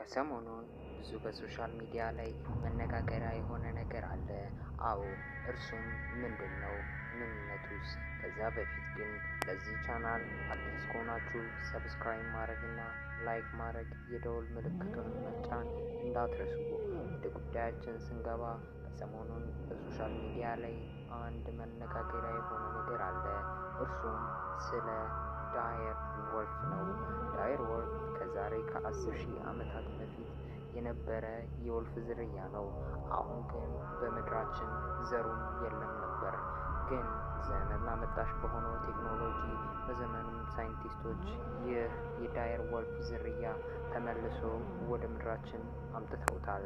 ከሰሞኑን ብዙ በሶሻል ሚዲያ ላይ መነጋገሪያ የሆነ ነገር አለ። አዎ እርሱም ምንድን ነው? ምንነቱስ? ከዛ በፊት ግን ለዚህ ቻናል አዲስ ከሆናችሁ ሰብስክራይብ ማድረግና ላይክ ማድረግ የደወል ምልክቱን መጫን እንዳትረሱ። ወደ ጉዳያችን ስንገባ ከሰሞኑን በሶሻል ሚዲያ ላይ አንድ መነጋገሪያ የሆነ ነገር አለ። እርሱም ስለ ዳየር ወልፍ ነው። ዳየር ወልፍ ከዛሬ ከ10,000 ዓመታት በፊት የነበረ የወልፍ ዝርያ ነው። አሁን ግን በምድራችን ዘሩም የለም ነበር። ግን ዘመን አመጣሽ በሆነው ቴክኖሎጂ በዘመኑ ሳይንቲስቶች ይህ የዳየር ወልፍ ዝርያ ተመልሶ ወደ ምድራችን አምጥተውታል።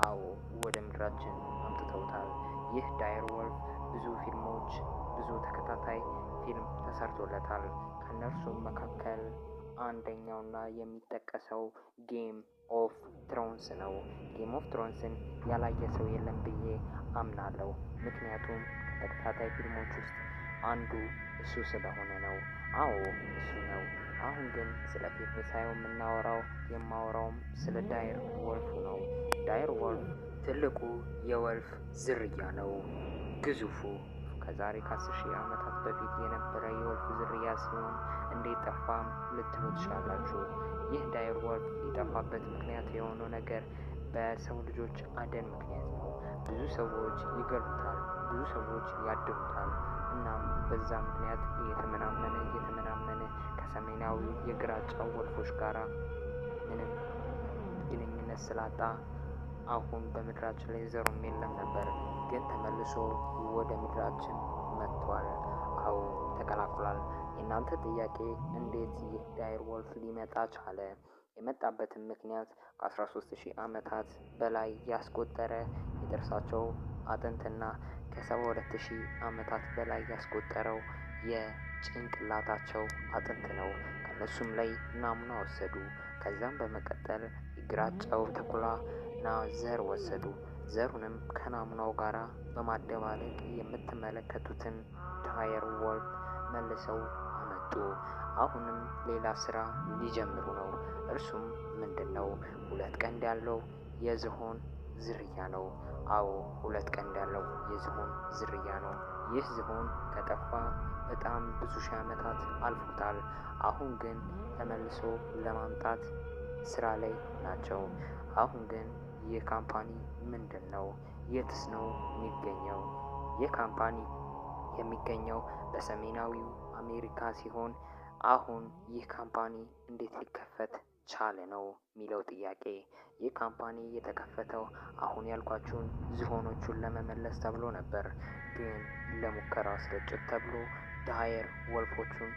አዎ ወደ ምድራችን አምጥተውታል። ይህ ዳየር ወልፍ ብዙ ፊልሞች፣ ብዙ ተከታታይ ፊልም ተሰርቶለታል። ከነርሱም መካከል አንደኛውና የሚጠቀሰው ጌም ኦፍ ትሮንስ ነው። ጌም ኦፍ ትሮንስን ያላየ ሰው የለም ብዬ አምናለሁ። ምክንያቱም ከተከታታይ ፊልሞች ውስጥ አንዱ እሱ ስለሆነ ነው። አዎ እሱ ነው። አሁን ግን ስለ ፊልም ሳይሆን የማወራውም ስለ ዳየር ወልፉ ነው። ዳየር ወልፍ ትልቁ የወልፍ ዝርያ ነው። ግዙፉ ከዛሬ ከ10,000 ዓመታት በፊት የነበረ የወልፍ ዝርያ ሲሆን እንዴት ጠፋም ልትሉ ትችላላችሁ። ይህ ዳየር ወልፍ ሊጠፋበት ምክንያት የሆነው ነገር በሰው ልጆች አደን ምክንያት ነው። ብዙ ሰዎች ይገሉታል፣ ብዙ ሰዎች ያድኑታል። እናም በዛ ምክንያት እየተመናመነ ከሰሜናዊ የግራጫ ወልፎች ጋር ምንም ግንኙነት ስላጣ አሁን በምድራችን ላይ ዘሩም የለም ነበር። ግን ተመልሶ ወደ ምድራችን መጥቷል። አዎ ተቀላቅሏል። የእናንተ ጥያቄ እንዴት ይህ ዳየር ወልፍ ሊመጣ ቻለ? የመጣበትን ምክንያት ከ13,000 ዓመታት በላይ ያስቆጠረ የጥርሳቸው አጥንትና ከ72,000 ዓመታት በላይ ያስቆጠረው የጭንቅላታቸው አጥንት ነው። ከነሱም ላይ ናሙና ወሰዱ። ከዛም በመቀጠል የግራጫው ተኩላና ዘር ወሰዱ። ዘሩንም ከናሙናው ጋራ በማደባለቅ የምትመለከቱትን ዳየር ወልፍ መልሰው አመጡ። አሁንም ሌላ ስራ ሊጀምሩ ነው። እርሱም ምንድን ነው? 2 ቀንድ ያለው የዝሆን ዝርያ ነው። አዎ 2 ቀንድ ያለው የዝሆን ዝርያ ነው። ይህ ዝሆን ከጠፋ በጣም ብዙ ሺህ ዓመታት አልፎታል። አሁን ግን ተመልሶ ለማምጣት ስራ ላይ ናቸው። አሁን ግን ይህ ካምፓኒ ምንድን ነው? የትስ ነው የሚገኘው? ይህ ካምፓኒ የሚገኘው በሰሜናዊው አሜሪካ ሲሆን አሁን ይህ ካምፓኒ እንዴት ሊከፈት ቻለ ነው የሚለው ጥያቄ። ይህ ካምፓኒ የተከፈተው አሁን ያልኳችሁን ዝሆኖቹን ለመመለስ ተብሎ ነበር። ግን ለሙከራ ስርጭት ተብሎ ዳየር ወልፎቹን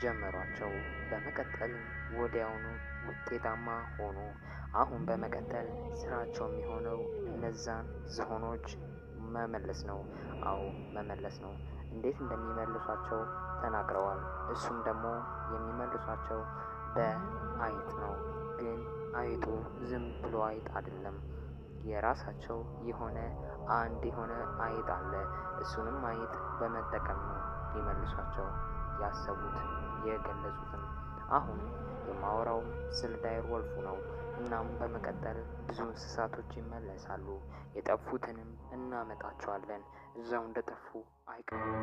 ጀመሯቸው። በመቀጠልም ወዲያውኑ ውጤታማ ሆኑ። አሁን በመቀጠል ስራቸው የሚሆነው እነዛን ዝሆኖች መመለስ ነው። አዎ መመለስ ነው። እንዴት እንደሚመልሷቸው ተናግረዋል። እሱም ደግሞ የሚመልሷቸው በአይጥ ነው። ግን አይጡ ዝም ብሎ አይጥ አይደለም። የራሳቸው የሆነ አይጥ አለ። እሱንም አይጥ በመጠቀም ነው ሊመልሷቸው ያሰቡት የገለጹትም። አሁን የማወራውም ስለ ዳየር ወልፉ ነው። እናም በመቀጠል ብዙ እንስሳቶች ይመለሳሉ። የጠፉትንም እናመጣቸዋለን። እዛው እንደጠፉ አይቀሩም።